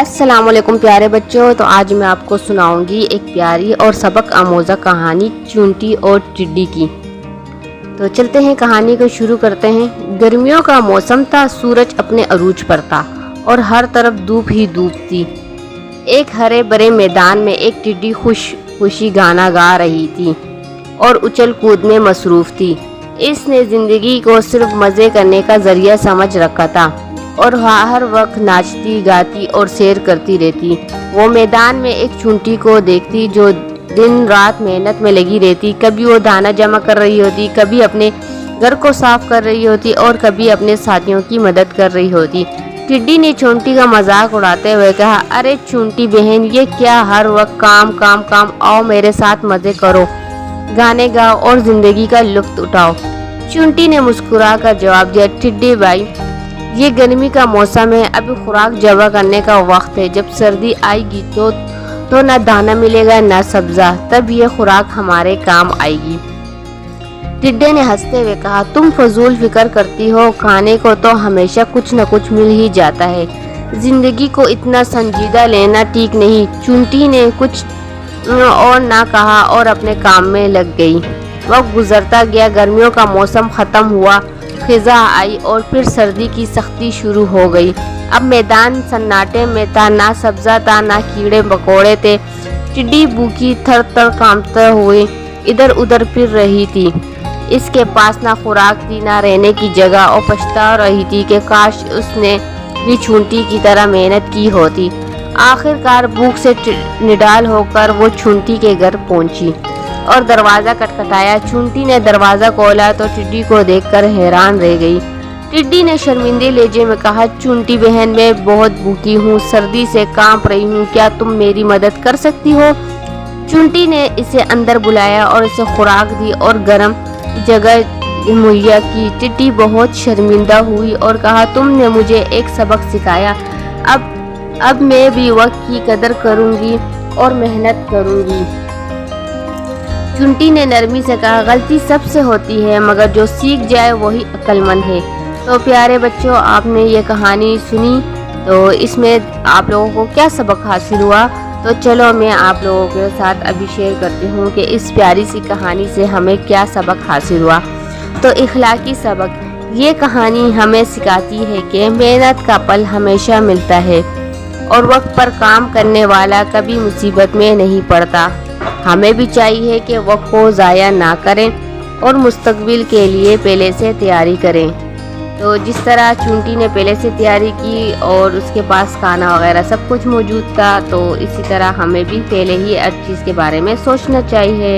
السلام علیکم پیارے بچوں، تو آج میں آپ کو سناؤں گی ایک پیاری اور سبق آموزہ کہانی چونٹی اور ٹڈی کی۔ تو چلتے ہیں کہانی کو شروع کرتے ہیں۔ گرمیوں کا موسم تھا، سورج اپنے عروج پر تھا اور ہر طرف دھوپ ہی دھوپ تھی۔ ایک ہرے بھرے میدان میں ایک ٹڈی خوشی گانا گا رہی تھی اور اچھل کود میں مصروف تھی۔ اس نے زندگی کو صرف مزے کرنے کا ذریعہ سمجھ رکھا تھا اور ہر وقت ناچتی گاتی اور سیر کرتی رہتی۔ وہ میدان میں ایک چونٹی کو دیکھتی جو دن رات محنت میں لگی رہتی۔ کبھی وہ دانا جمع کر رہی ہوتی، کبھی اپنے گھر کو صاف کر رہی ہوتی اور کبھی اپنے ساتھیوں کی مدد کر رہی ہوتی۔ ٹڈی نے چونٹی کا مذاق اڑاتے ہوئے کہا، ارے چونٹی بہن، یہ کیا ہر وقت کام کام کام، آؤ میرے ساتھ مزے کرو، گانے گاؤ اور زندگی کا لطف اٹھاؤ۔ چونٹی نے مسکرا کر جواب دیا، ٹڈی بھائی، یہ گرمی کا موسم ہے، ابھی خوراک جمع کرنے کا وقت ہے۔ جب سردی آئے گی تو نہ دانا ملے گا نہ سبزہ، تب یہ خوراک ہمارے کام آئے گی۔ ٹڈی نے ہنستے ہوئے کہا، تم فضول فکر کرتی ہو، کھانے کو تو ہمیشہ کچھ نہ کچھ مل ہی جاتا ہے، زندگی کو اتنا سنجیدہ لینا ٹھیک نہیں۔ چونٹی نے کچھ اور نہ کہا اور اپنے کام میں لگ گئی۔ وقت گزرتا گیا، گرمیوں کا موسم ختم ہوا، خزاں آئی اور پھر سردی کی سختی شروع ہو گئی۔ اب میدان سناٹے میں تھا، نہ سبزہ تھا نہ کیڑے مکوڑے تھے۔ ٹڈی بھوکی تھر تھر کانپتے ہوئے ادھر ادھر پھر رہی تھی۔ اس کے پاس نہ خوراک تھی نہ رہنے کی جگہ، اور پچھتا رہی تھی کہ کاش اس نے بھی چونٹی کی طرح محنت کی ہوتی۔ آخر کار بھوک سے نڈال ہو کر وہ چونٹی کے گھر پہنچی اور دروازہ کھٹکھٹایا۔ چونٹی نے دروازہ کھولا تو ٹڈی کو دیکھ کر حیران رہ گئی۔ ٹڈی نے شرمندے لہجے میں کہا، چونٹی بہن، میں بہت بھوکی ہوں، سردی سے کانپ رہی ہوں، کیا تم میری مدد کر سکتی ہو؟ چونٹی نے اسے اندر بلایا اور اسے خوراک دی اور گرم جگہ مہیا کی۔ ٹڈی بہت شرمندہ ہوئی اور کہا، تم نے مجھے ایک سبق سکھایا، اب میں بھی وقت کی قدر کروں گی اور محنت کروں گی۔ چونٹی نے نرمی سے کہا، غلطی سب سے ہوتی ہے مگر جو سیکھ جائے وہی عقل مند ہے۔ تو پیارے بچوں، آپ نے یہ کہانی سنی، تو اس میں آپ لوگوں کو کیا سبق حاصل ہوا؟ تو چلو میں آپ لوگوں کے ساتھ ابھی شیئر کرتی ہوں کہ اس پیاری سی کہانی سے ہمیں کیا سبق حاصل ہوا۔ تو اخلاقی سبق، یہ کہانی ہمیں سکھاتی ہے کہ محنت کا پھل ہمیشہ ملتا ہے اور وقت پر کام کرنے والا کبھی مصیبت میں نہیں پڑتا۔ ہمیں بھی چاہیے کہ وقت کو ضائع نہ کریں اور مستقبل کے لیے پہلے سے تیاری کریں۔ تو جس طرح چونٹی نے پہلے سے تیاری کی اور اس کے پاس کھانا وغیرہ سب کچھ موجود تھا، تو اسی طرح ہمیں بھی پہلے ہی ہر چیز کے بارے میں سوچنا چاہیے۔